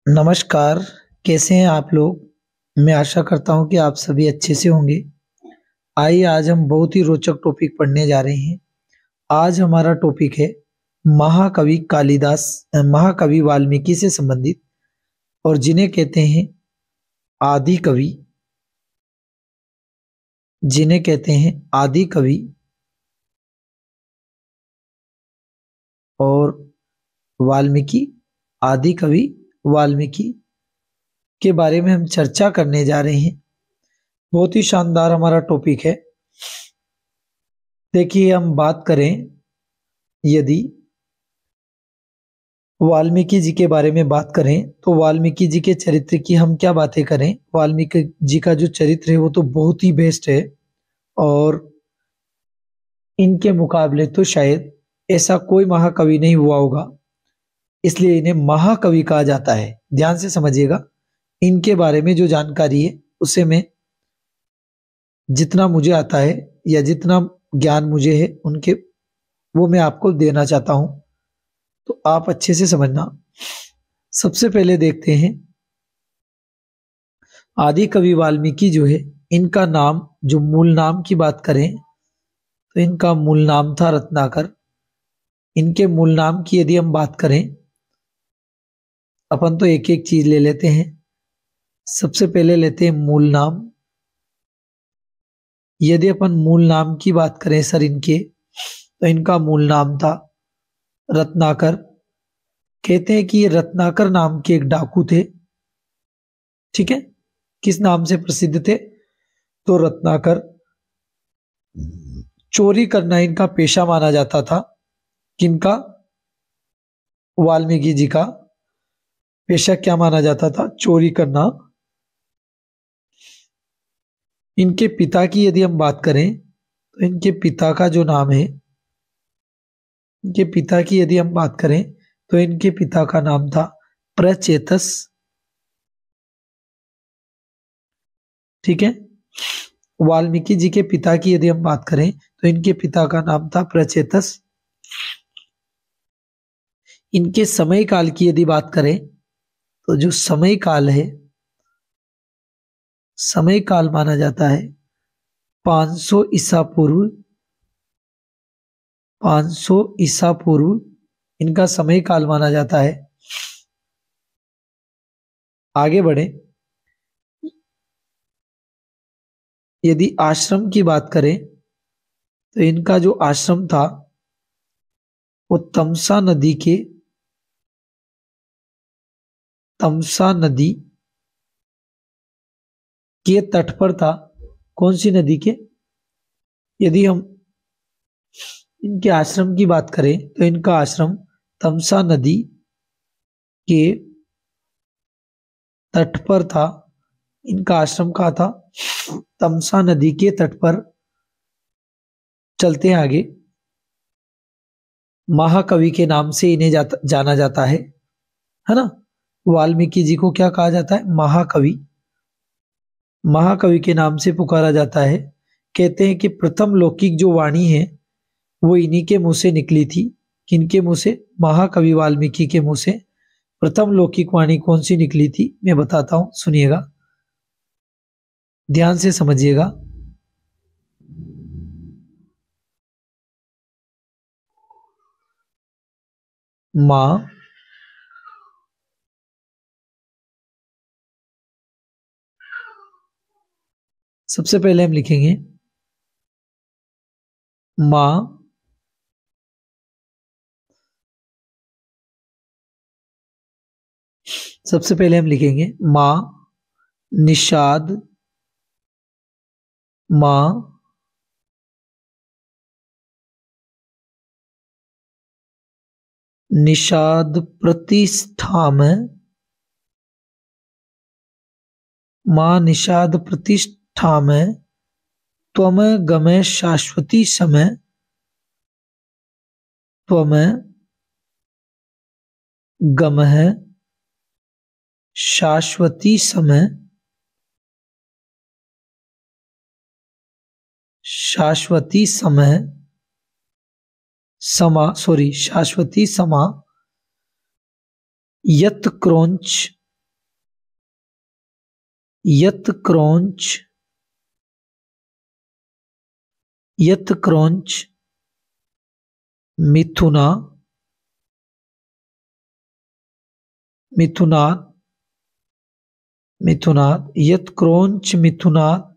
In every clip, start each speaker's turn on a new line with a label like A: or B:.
A: नमस्कार। कैसे हैं आप लोग। मैं आशा करता हूं कि आप सभी अच्छे से होंगे। आइए आज हम बहुत ही रोचक टॉपिक पढ़ने जा रहे हैं। आज हमारा टॉपिक है महाकवि कालिदास, महाकवि वाल्मीकि से संबंधित, और जिन्हें कहते हैं आदि कवि, जिन्हें कहते हैं आदि कवि। और वाल्मीकि, आदि कवि वाल्मीकि के बारे में हम चर्चा करने जा रहे हैं। बहुत ही शानदार हमारा टॉपिक है। देखिए, हम बात करें यदि वाल्मीकि जी के बारे में बात करें तो वाल्मीकि जी के चरित्र की हम क्या बातें करें। वाल्मीकि जी का जो चरित्र है वो तो बहुत ही बेस्ट है, और इनके मुकाबले तो शायद ऐसा कोई महाकवि नहीं हुआ होगा, इसलिए इन्हें महाकवि कहा जाता है। ध्यान से समझिएगा, इनके बारे में जो जानकारी है उसे मैं जितना मुझे आता है या जितना ज्ञान मुझे है उनके, वो मैं आपको देना चाहता हूं, तो आप अच्छे से समझना। सबसे पहले देखते हैं आदि कवि वाल्मीकि जो है, इनका नाम, जो मूल नाम की बात करें तो इनका मूल नाम था रत्नाकर। इनके मूल नाम की यदि हम बात करें, अपन तो एक एक चीज ले लेते हैं। सबसे पहले लेते हैं मूल नाम। यदि अपन मूल नाम की बात करें सर इनके, तो इनका मूल नाम था रत्नाकर। कहते हैं कि ये रत्नाकर नाम के एक डाकू थे। ठीक है, किस नाम से प्रसिद्ध थे? तो रत्नाकर। चोरी करना इनका पेशा माना जाता था। किनका? वाल्मीकि जी का पेशा क्या माना जाता था? चोरी करना। इनके पिता की यदि हम बात करें तो इनके पिता का जो नाम है, इनके पिता की यदि हम बात करें तो इनके पिता का नाम था प्रचेतस। ठीक है, वाल्मीकि जी के पिता की यदि हम बात करें तो इनके पिता का नाम था प्रचेतस। इनके समय काल की यदि बात करें तो जो समय काल है, समय काल माना जाता है 500 ईसा पूर्व। 500 ईसा पूर्व इनका समय काल माना जाता है। आगे बढ़े, यदि आश्रम की बात करें तो इनका जो आश्रम था वो तमसा नदी के तट पर था। कौन सी नदी के? यदि हम इनके आश्रम की बात करें तो इनका आश्रम तमसा नदी के तट पर था। इनका आश्रम कहाँ था? तमसा नदी के तट पर। चलते हैं आगे। महाकवि के नाम से इन्हें जाना जाता है ना। वाल्मीकि जी को क्या कहा जाता है? महाकवि। महाकवि के नाम से पुकारा जाता है। कहते हैं कि प्रथम लौकिक जो वाणी है वो इन्हीं के मुंह से निकली थी। किनके मुंह से? महाकवि वाल्मीकि के मुंह से प्रथम लौकिक वाणी कौन सी निकली थी, मैं बताता हूं, सुनिएगा, ध्यान से समझिएगा। मां, सबसे पहले हम लिखेंगे मां। सबसे पहले हम लिखेंगे मां निषाद। मां निषाद प्रतिष्ठाम। मां निषाद प्रतिष्ठाम त्वम गमय शाश्वती समय। त्वम गमः शाश्वती समय। शाश्वती समय, शाश्वती समा। यत क्रोंच यत क्रौंच, यत क्रौंच मिथुना, मिथुनात्, मिथुनात्, यत क्रौंच मिथुनात्,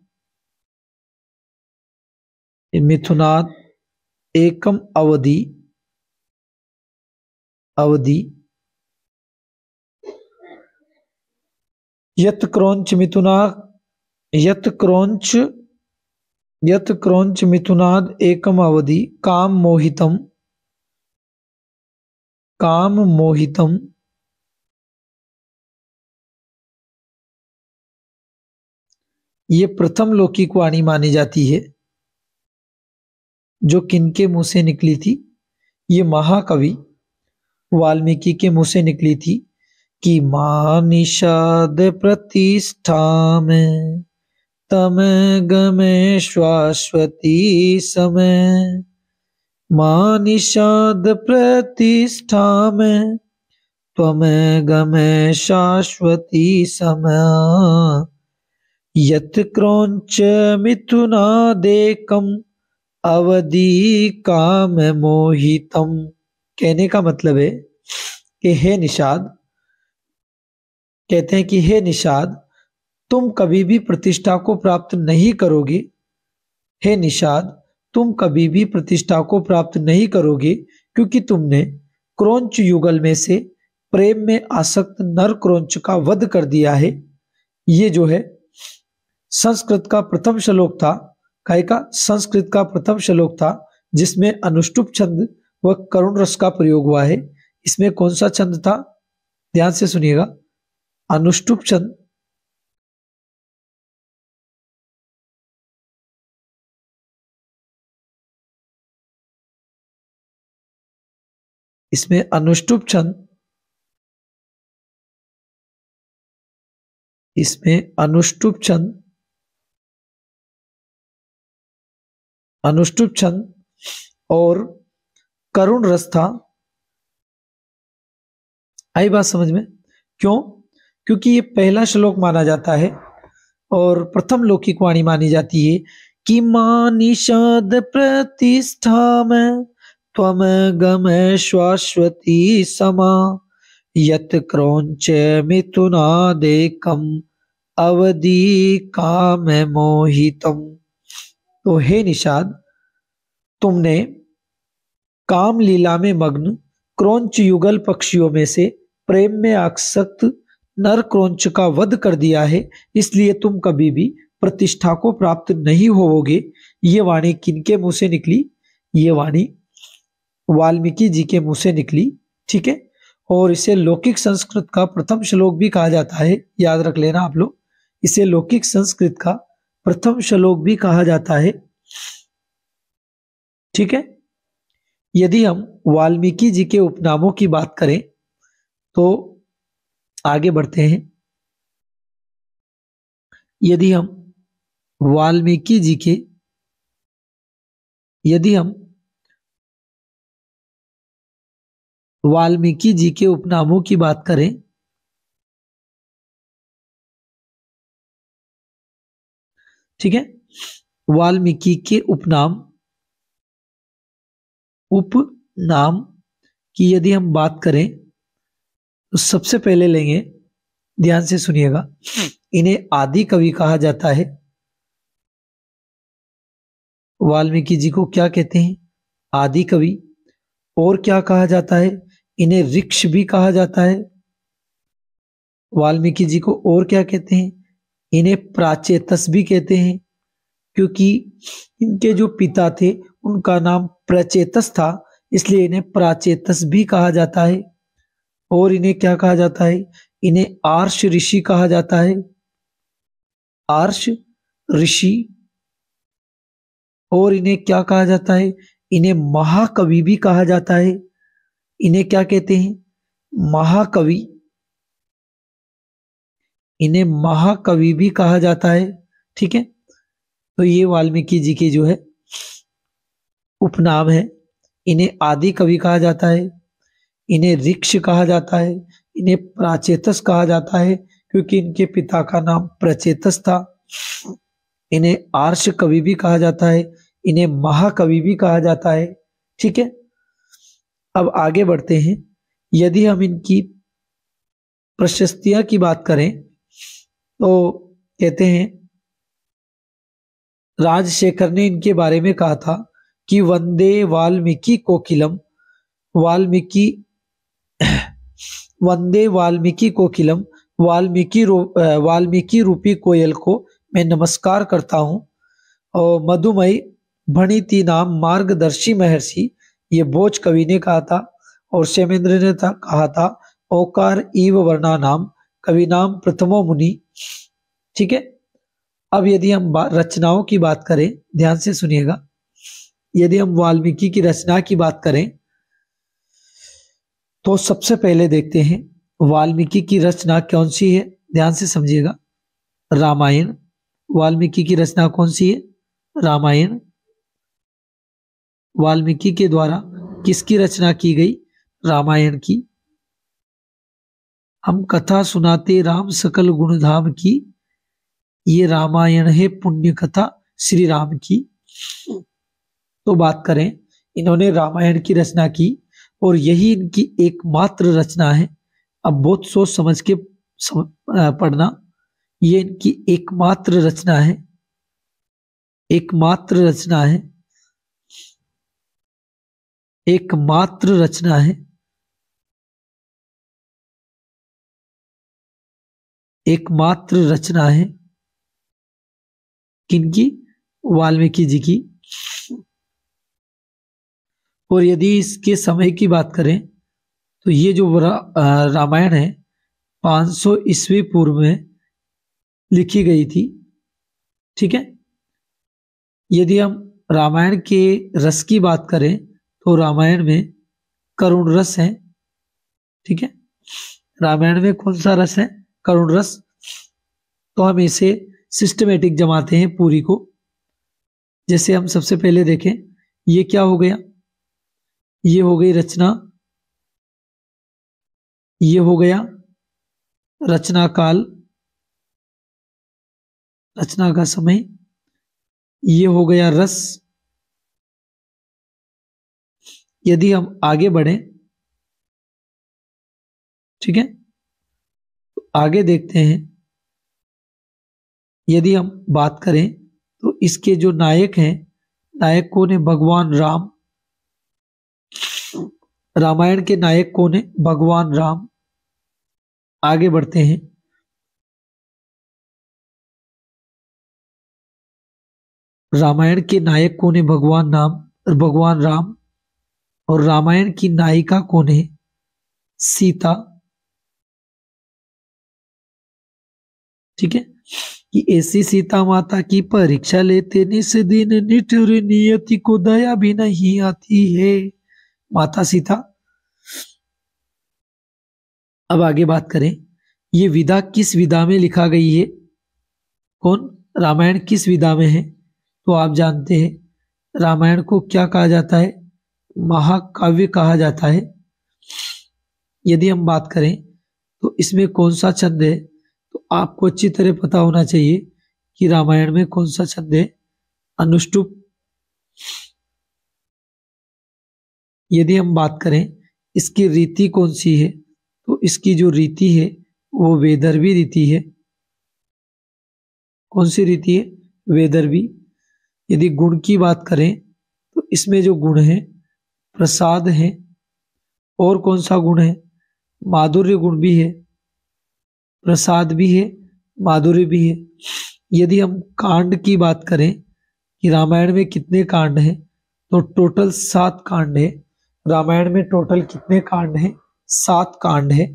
A: मिथुनात् एकम अवधि, अवधि, यत क्रौंच मिथुनात्, यत क्रौंच, यत क्रौंच मिथुनाद एकम अवधि काम मोहितम, काम मोहितम, ये प्रथम लौकिक वाणी मानी जाती है जो किनके मुंह से निकली थी? ये महाकवि वाल्मीकि के मुंह से निकली थी कि मां निषाद प्रतिष्ठा में तम गमे शाश्वती समय, मां निषाद प्रतिष्ठा में त्वम गमे शाश्वती समय, यत क्रौंच मिथुनादेकम अवधि काम मोहितम। कहने का मतलब है कि हे निषाद, कहते हैं कि हे निषाद, तुम कभी भी प्रतिष्ठा को प्राप्त नहीं करोगे। हे निषाद, तुम कभी भी प्रतिष्ठा को प्राप्त नहीं करोगे क्योंकि तुमने क्रौंच युगल में से प्रेम में आसक्त नर क्रौंच का वध कर दिया है। ये जो है संस्कृत का प्रथम श्लोक था, काय का संस्कृत का प्रथम श्लोक था जिसमें अनुष्टुप छंद व करुण रस का प्रयोग हुआ है। इसमें कौन सा छंद था? ध्यान से सुनिएगा, अनुष्टुप छंद। इसमें अनुष्टुप छंद, इसमें अनुष्टुप छंद, अनुष्टुप छंद और करुण रस था। आई बात समझ में? क्यों? क्योंकि ये पहला श्लोक माना जाता है और प्रथम लौकिक वाणी मानी जाती है कि मां निषाद प्रतिष्ठा में त्वम गम शाश्वती समा, यत क्रौंच मिथुनादेकम अवधि काम मोहितम। तो हे निषाद, तुमने काम लीला में मग्न क्रौंच युगल पक्षियों में से प्रेम में आसक्त नर क्रौंच का वध कर दिया है, इसलिए तुम कभी भी प्रतिष्ठा को प्राप्त नहीं होवोगे। ये वाणी किनके मुंह से निकली? ये वाणी वाल्मीकि जी के मुंह से निकली। ठीक है, और इसे लौकिक संस्कृत का प्रथम श्लोक भी कहा जाता है, याद रख लेना आप लोग। इसे लौकिक संस्कृत का प्रथम श्लोक भी कहा जाता है। ठीक है, यदि हम वाल्मीकि जी के उपनामों की बात करें तो आगे बढ़ते हैं। यदि हम वाल्मीकि जी के, यदि हम वाल्मीकि जी के उपनामों की बात करें ठीक है, वाल्मीकि के उपनाम, उपनाम की यदि हम बात करें तो सबसे पहले लेंगे, ध्यान से सुनिएगा, इन्हें आदि कवि कहा जाता है। वाल्मीकि जी को क्या कहते हैं? आदि कवि। और क्या कहा जाता है? इन्हें ऋक्ष भी कहा जाता है। वाल्मीकि जी को और क्या कहते हैं? इन्हें प्राचेतस भी कहते हैं, क्योंकि इनके जो पिता थे उनका नाम प्रचेतस था, इसलिए इन्हें प्राचेतस भी कहा जाता है। और इन्हें क्या कहा जाता है? इन्हें आर्ष ऋषि कहा जाता है, आर्ष ऋषि। और इन्हें क्या कहा जाता है? इन्हें महाकवि भी कहा जाता है। इन्हें क्या कहते हैं? महाकवि। इन्हें महाकवि भी कहा जाता है। ठीक है, तो ये वाल्मीकि जी के जो है उपनाम है। इन्हें आदि कवि कहा जाता है, इन्हें ऋक्ष कहा जाता है, इन्हें प्राचेतस कहा जाता है, क्योंकि इनके पिता का नाम प्रचेतस था। इन्हें आर्ष कवि भी कहा जाता है, इन्हें महाकवि भी कहा जाता है। ठीक है, अब आगे बढ़ते हैं। यदि हम इनकी प्रशस्तियां की बात करें तो कहते हैं राजशेखर ने इनके बारे में कहा था कि वंदे वाल्मीकि कोकिलम, वाल्मीकि वंदे वाल्मीकि कोकिलम, वाल्मीकि रूपी कोयल को मैं नमस्कार करता हूँ। और मधुमय भणिति नाम मार्गदर्शी महर्षि, ये बोझ कवि ने कहा था। और क्षेमेंद्र ने कहा था ओकार इव वर्णा नाम कवि नाम प्रथमो मुनि। ठीक है, अब यदि हम रचनाओं की बात करें, ध्यान से सुनिएगा। यदि हम वाल्मीकि की रचना की बात करें तो सबसे पहले देखते हैं वाल्मीकि की रचना कौन सी है। ध्यान से समझिएगा, रामायण। वाल्मीकि की रचना कौन सी है? रामायण। वाल्मीकि के द्वारा किसकी रचना की गई? रामायण की। हम कथा सुनाते राम सकल गुणधाम की, ये रामायण है पुण्य कथा श्री राम की। तो बात करें, इन्होंने रामायण की रचना की और यही इनकी एकमात्र रचना है। अब बहुत सोच समझ के पढ़ना। ये इनकी एकमात्र रचना है, एकमात्र रचना है, एकमात्र रचना है, एकमात्र रचना है किनकी? वाल्मीकि जी की। और यदि इसके समय की बात करें तो ये जो रामायण है 500 ईस्वी पूर्व में लिखी गई थी। ठीक है, यदि हम रामायण के रस की बात करें तो रामायण में करुण रस है। ठीक है, रामायण में कौन सा रस है? करुण रस। तो हम इसे सिस्टमेटिक जमाते हैं पूरी को। जैसे हम सबसे पहले देखें, ये क्या हो गया? ये हो गई रचना, ये हो गया रचना काल, रचना का समय, ये हो गया रस। यदि हम आगे बढ़े, ठीक है, तो आगे देखते हैं। यदि हम बात करें तो इसके जो नायक हैं, नायक कौन है? भगवान राम। रामायण के नायक कौन है? भगवान राम। आगे बढ़ते हैं। रामायण के नायक कौन है? भगवान राम। और रामायण की नायिका कौन है? सीता। ठीक है, कि ऐसी सीता माता की परीक्षा लेते निस दिन, निठुर नियति को दया भी नहीं आती है। माता सीता। अब आगे बात करें, ये विधा किस विधा में लिखा गई है? कौन? रामायण किस विधा में है? तो आप जानते हैं रामायण को क्या कहा जाता है? महाकाव्य कहा जाता है। यदि हम बात करें तो इसमें कौन सा छंद है? तो आपको अच्छी तरह पता होना चाहिए कि रामायण में कौन सा छंद है? अनुष्टुप। यदि हम बात करें इसकी रीति कौन सी है, तो इसकी जो रीति है वो वैदर्भी रीति है। कौन सी रीति है? वैदर्भी। यदि गुण की बात करें तो इसमें जो गुण है प्रसाद है। और कौन सा गुण है? माधुर्य गुण भी है, प्रसाद भी है, माधुर्य भी है। यदि हम कांड की बात करें कि रामायण में कितने कांड हैं, तो टोटल 7 कांड है। रामायण में टोटल कितने कांड हैं? 7 कांड है।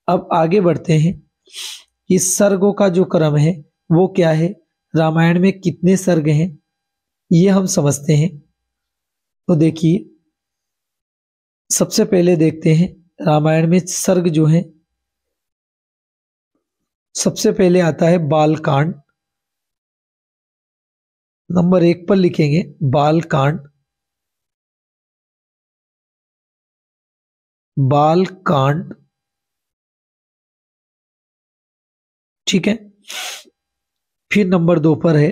A: अब आगे बढ़ते हैं कि सर्गों का जो क्रम है वो क्या है? रामायण में कितने सर्ग हैं ये हम समझते हैं। तो देखिए, सबसे पहले देखते हैं रामायण में सर्ग जो है। सबसे पहले आता है बालकांड। नंबर 1 पर लिखेंगे बालकांड। बालकांड। ठीक है। फिर नंबर 2 पर है,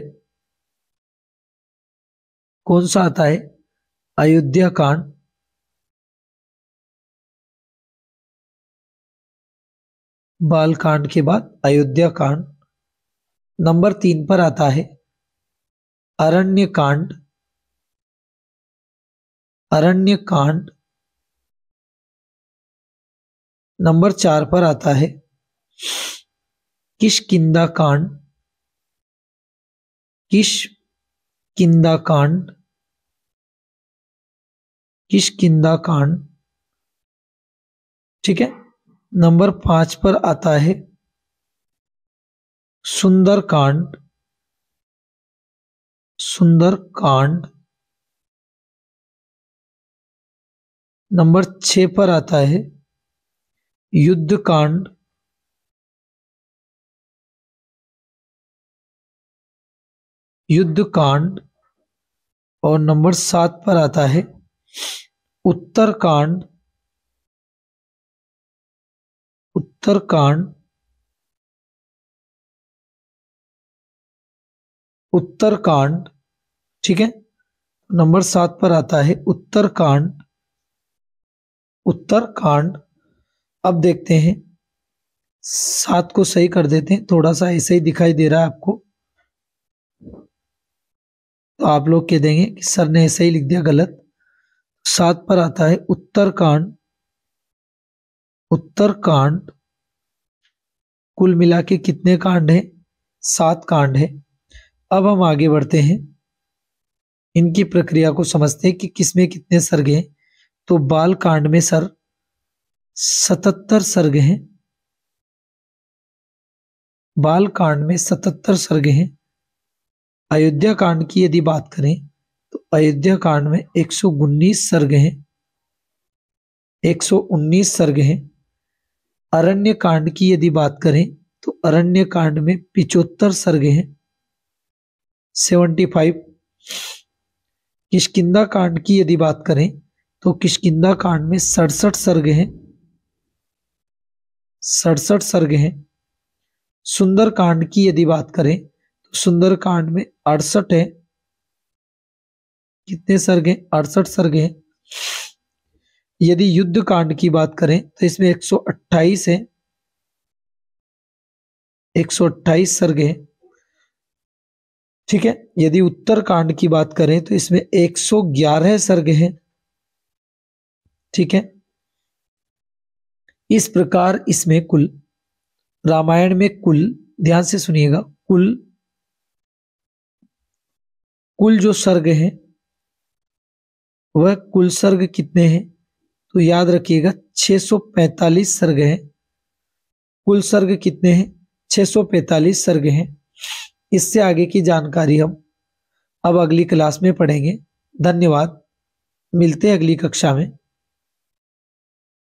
A: कौन सा आता है? अयोध्या कांड। बाल कांड के बाद अयोध्या कांड। नंबर 3 पर आता है अरण्य कांड। अरण्य कांड। नंबर 4 पर आता है किष्किंधा कांड। किष्किंधा कांड। किष्किंधा कांड, ठीक है। नंबर 5 पर आता है सुंदर कांड। सुंदर कांड। नंबर 6 पर आता है युद्ध कांड। युद्ध कांड। और नंबर 7 पर आता है उत्तरकांड। उत्तरकांड। उत्तरकांड, ठीक है। नंबर 7 पर आता है उत्तरकांड। उत्तरकांड। अब देखते हैं, 7 को सही कर देते हैं, थोड़ा सा ऐसे ही दिखाई दे रहा है आपको, तो आप लोग कह देंगे कि सर ने ऐसे ही लिख दिया, गलत। 7 पर आता है उत्तरकांड। उत्तरकांड। कुल मिला के कितने कांड है? 7 कांड है। अब हम आगे बढ़ते हैं, इनकी प्रक्रिया को समझते हैं कि किसमें कितने सर्ग हैं। तो बाल कांड में सर 77 सर्ग हैं। बाल कांड में 77 सर्ग हैं। अयोध्या कांड की यदि बात करें तो अयोध्या कांड में 119 सर्ग हैं। 119 सर्ग हैं। अरण्य कांड की यदि बात करें तो अरण्य कांड में 75 सर्ग हैं, 75। किष्किंधा कांड की यदि बात करें तो किष्किंधा कांड में 67 सर्ग हैं। 67 सर्ग हैं। सुंदर कांड की यदि बात करें तो सुंदर कांड में 68 है। कितने सर्ग हैं? 68 सर्ग हैं। यदि युद्ध कांड की बात करें तो इसमें 128 है। 128 सर्ग हैं, ठीक है। यदि उत्तर कांड की बात करें तो इसमें 111 सर्ग हैं, ठीक है। इस प्रकार इसमें कुल, रामायण में कुल, ध्यान से सुनिएगा, कुल जो सर्ग हैं वह कुल सर्ग कितने हैं? तो याद रखिएगा 645 सर्ग हैं। कुल सर्ग कितने हैं? 645 सर्ग हैं। इससे आगे की जानकारी हम अब अगली क्लास में पढ़ेंगे। धन्यवाद, मिलते हैं अगली कक्षा में।